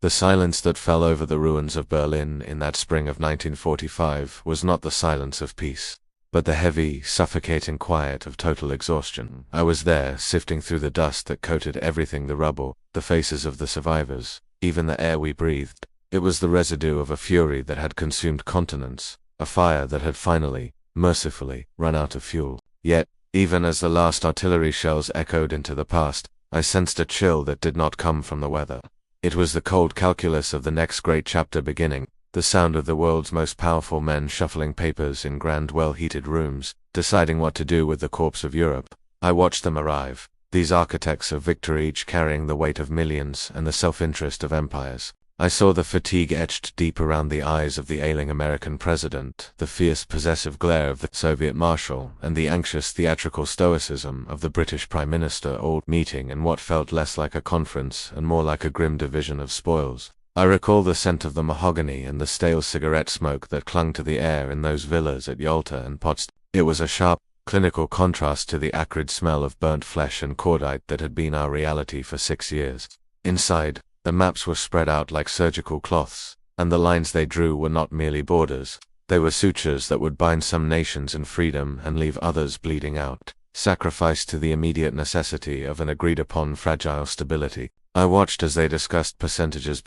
The silence that fell over the ruins of Berlin in that spring of 1945 was not the silence of peace, but the heavy, suffocating quiet of total exhaustion. I was there, sifting through the dust that coated everything, the rubble, the faces of the survivors, even the air we breathed. It was the residue of a fury that had consumed continents, a fire that had finally, mercifully, run out of fuel. Yet, even as the last artillery shells echoed into the past, I sensed a chill that did not come from the weather. It was the cold calculus of the next great chapter beginning, the sound of the world's most powerful men shuffling papers in grand, well-heated rooms, deciding what to do with the corpse of Europe. I watched them arrive, these architects of victory, each carrying the weight of millions and the self-interest of empires. I saw the fatigue etched deep around the eyes of the ailing American president, the fierce possessive glare of the Soviet marshal, and the anxious theatrical stoicism of the British Prime Minister, all meeting in what felt less like a conference and more like a grim division of spoils. I recall the scent of the mahogany and the stale cigarette smoke that clung to the air in those villas at Yalta and Potsdam. It was a sharp, clinical contrast to the acrid smell of burnt flesh and cordite that had been our reality for 6 years. Inside, the maps were spread out like surgical cloths, and the lines they drew were not merely borders. They were sutures that would bind some nations in freedom and leave others bleeding out, sacrificed to the immediate necessity of an agreed-upon fragile stability. I watched as they discussed percentages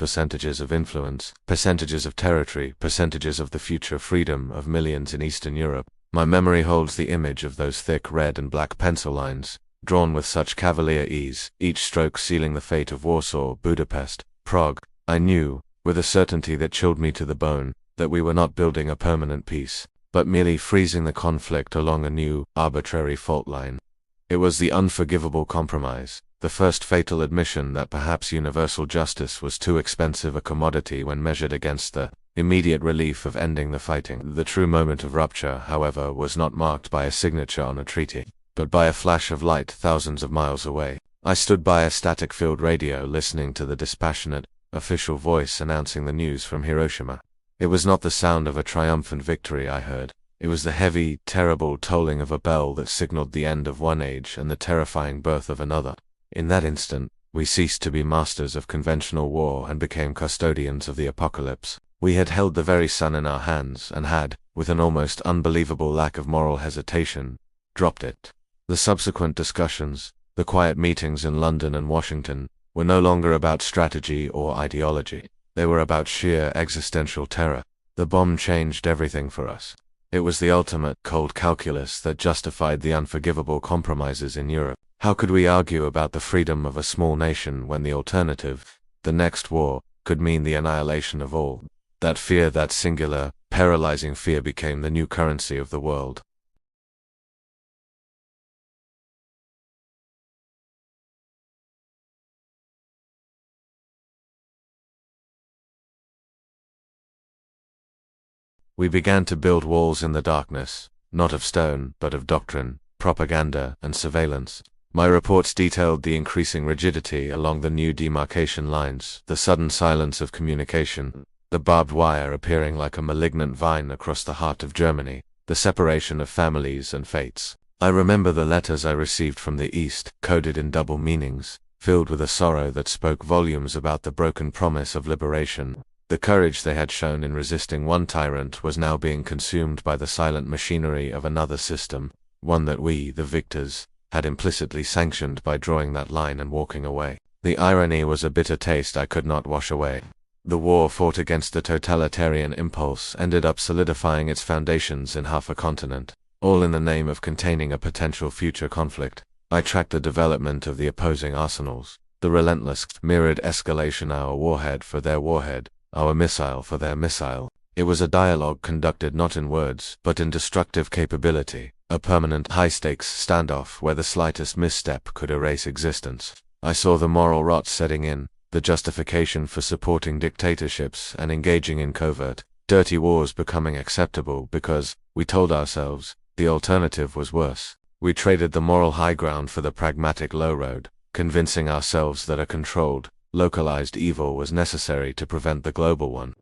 of influence, percentages of territory, percentages of the future freedom of millions in Eastern Europe. My memory holds the image of those thick red and black pencil lines, drawn with such cavalier ease, each stroke sealing the fate of Warsaw, Budapest, Prague. I knew, with a certainty that chilled me to the bone, that we were not building a permanent peace, but merely freezing the conflict along a new, arbitrary fault line. It was the unforgivable compromise, the first fatal admission that perhaps universal justice was too expensive a commodity when measured against the immediate relief of ending the fighting. The true moment of rupture, however, was not marked by a signature on a treaty, but by a flash of light thousands of miles away. I stood by a static-filled radio listening to the dispassionate, official voice announcing the news from Hiroshima. It was not the sound of a triumphant victory I heard. It was the heavy, terrible tolling of a bell that signaled the end of one age and the terrifying birth of another. In that instant, we ceased to be masters of conventional war and became custodians of the apocalypse. We had held the very sun in our hands and had, with an almost unbelievable lack of moral hesitation, dropped it. The subsequent discussions, the quiet meetings in London and Washington, were no longer about strategy or ideology. They were about sheer existential terror. The bomb changed everything for us. It was the ultimate cold calculus that justified the unforgivable compromises in Europe. How could we argue about the freedom of a small nation when the alternative, the next war, could mean the annihilation of all? That fear, that singular, paralyzing fear, became the new currency of the world. We began to build walls in the darkness, not of stone, but of doctrine, propaganda, and surveillance. My reports detailed the increasing rigidity along the new demarcation lines, the sudden silence of communication, the barbed wire appearing like a malignant vine across the heart of Germany, the separation of families and fates. I remember the letters I received from the East, coded in double meanings, filled with a sorrow that spoke volumes about the broken promise of liberation. The courage they had shown in resisting one tyrant was now being consumed by the silent machinery of another system, one that we, the victors, had implicitly sanctioned by drawing that line and walking away. The irony was a bitter taste I could not wash away. The war fought against the totalitarian impulse ended up solidifying its foundations in half a continent, all in the name of containing a potential future conflict. I tracked the development of the opposing arsenals, the relentless, mirrored escalation, our warhead for their warhead, our missile for their missile. It was a dialogue conducted not in words, but in destructive capability, a permanent high-stakes standoff where the slightest misstep could erase existence. I saw the moral rot setting in, the justification for supporting dictatorships and engaging in covert, dirty wars becoming acceptable because, we told ourselves, the alternative was worse. We traded the moral high ground for the pragmatic low road, convincing ourselves that a controlled, localized evil was necessary to prevent the global one.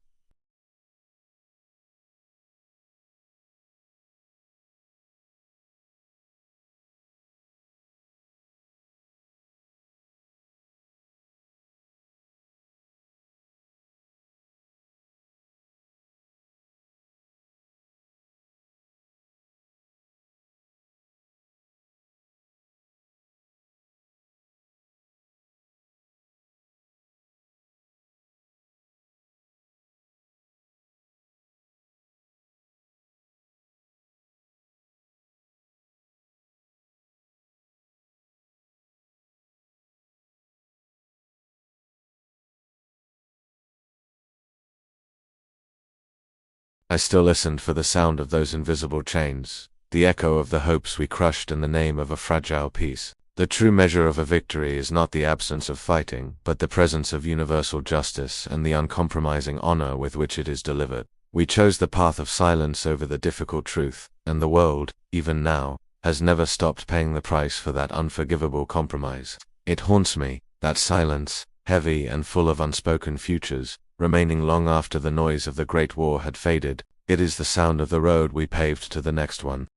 I still listened for the sound of those invisible chains, the echo of the hopes we crushed in the name of a fragile peace. The true measure of a victory is not the absence of fighting, but the presence of universal justice and the uncompromising honor with which it is delivered. We chose the path of silence over the difficult truth, and the world, even now, has never stopped paying the price for that unforgivable compromise. It haunts me, that silence, heavy and full of unspoken futures, remaining long after the noise of the Great War had faded. It is the sound of the road we paved to the next one.